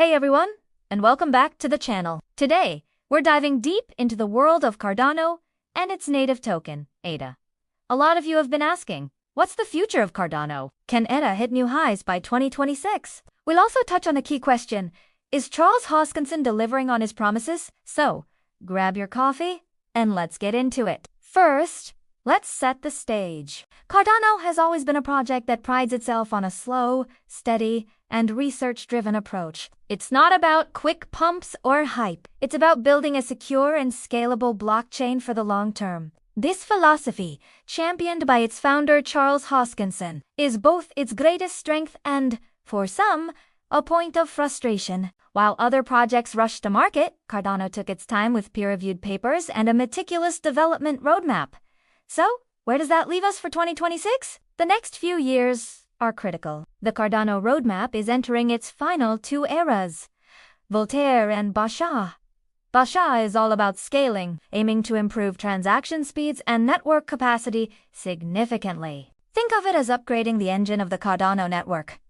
Hey everyone, and welcome back to the channel. Today, we're diving deep into the world of Cardano and its native token, ADA. A lot of you have been asking, what's the future of Cardano? Can ADA hit new highs by 2026? We'll also touch on a key question, is Charles Hoskinson delivering on his promises? So, grab your coffee, and let's get into it. First, let's set the stage. Cardano has always been a project that prides itself on a slow, steady, and research-driven approach. It's not about quick pumps or hype. It's about building a secure and scalable blockchain for the long term. This philosophy, championed by its founder Charles Hoskinson, is both its greatest strength and, for some, a point of frustration. While other projects rushed to market, Cardano took its time with peer-reviewed papers and a meticulous development roadmap. So, where does that leave us for 2026? The next few years are critical. The Cardano roadmap is entering its final two eras, Voltaire and Basha. Basha is all about scaling, aiming to improve transaction speeds and network capacity significantly. Think of it as upgrading the engine of the Cardano network.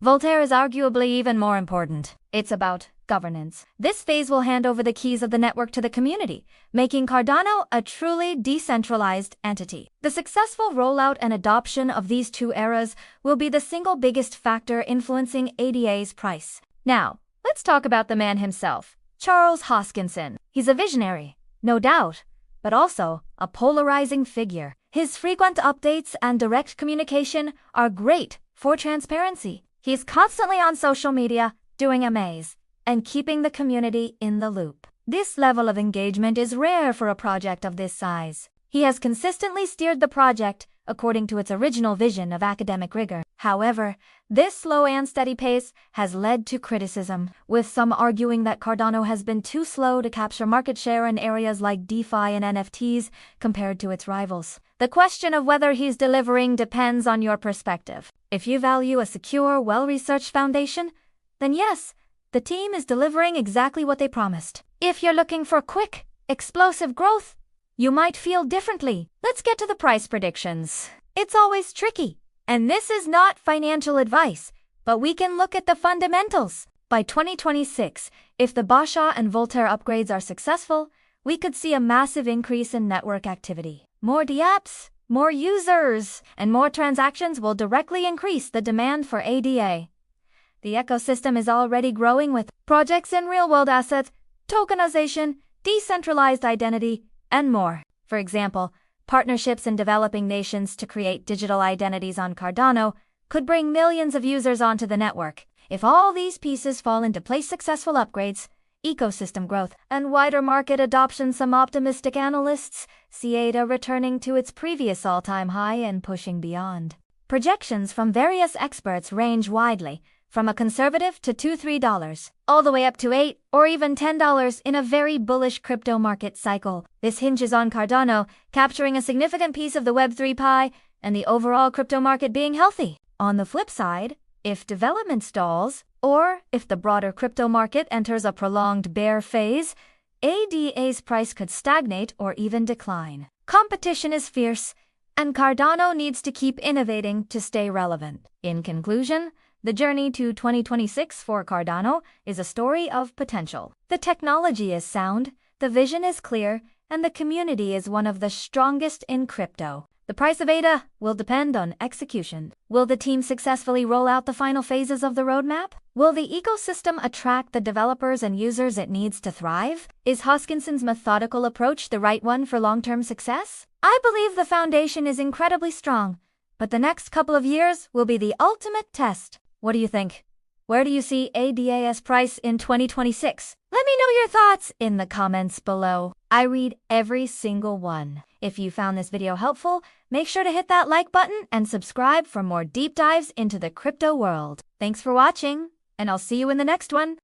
Voltaire is arguably even more important. It's about governance. This phase will hand over the keys of the network to the community, making Cardano a truly decentralized entity. The successful rollout and adoption of these two eras will be the single biggest factor influencing ADA's price. Now, let's talk about the man himself, Charles Hoskinson. He's a visionary, no doubt, but also a polarizing figure. His frequent updates and direct communication are great for transparency. He's constantly on social media, doing a maze, and keeping the community in the loop. This level of engagement is rare for a project of this size. He has consistently steered the project according to its original vision of academic rigor. However, this slow and steady pace has led to criticism, with some arguing that Cardano has been too slow to capture market share in areas like DeFi and NFTs compared to its rivals. The question of whether he's delivering depends on your perspective. If you value a secure, well-researched foundation, then yes, the team is delivering exactly what they promised. If you're looking for quick, explosive growth, you might feel differently. Let's get to the price predictions. It's always tricky, and this is not financial advice, but we can look at the fundamentals. By 2026, if the Basha and Voltaire upgrades are successful, we could see a massive increase in network activity. More dApps, more users, and more transactions will directly increase the demand for ADA. The ecosystem is already growing with projects in real-world assets, tokenization, decentralized identity, and more. For example, partnerships in developing nations to create digital identities on Cardano could bring millions of users onto the network. If all these pieces fall into place, successful upgrades, ecosystem growth, and wider market adoption, some optimistic analysts see ADA returning to its previous all-time high and pushing beyond. Projections from various experts range widely, from a conservative to $2-3, all the way up to $8 or even $10 in a very bullish crypto market cycle. This hinges on Cardano capturing a significant piece of the Web3 pie and the overall crypto market being healthy. On the flip side, if development stalls, or if the broader crypto market enters a prolonged bear phase, ADA's price could stagnate or even decline. Competition is fierce, and Cardano needs to keep innovating to stay relevant. In conclusion, the journey to 2026 for Cardano is a story of potential. The technology is sound, the vision is clear, and the community is one of the strongest in crypto. The price of ADA will depend on execution. Will the team successfully roll out the final phases of the roadmap? Will the ecosystem attract the developers and users it needs to thrive? Is Hoskinson's methodical approach the right one for long-term success? I believe the foundation is incredibly strong, but the next couple of years will be the ultimate test. What do you think? Where do you see ADA's price in 2026? Let me know your thoughts in the comments below. I read every single one. If you found this video helpful, make sure to hit that like button and subscribe for more deep dives into the crypto world. Thanks for watching, and I'll see you in the next one.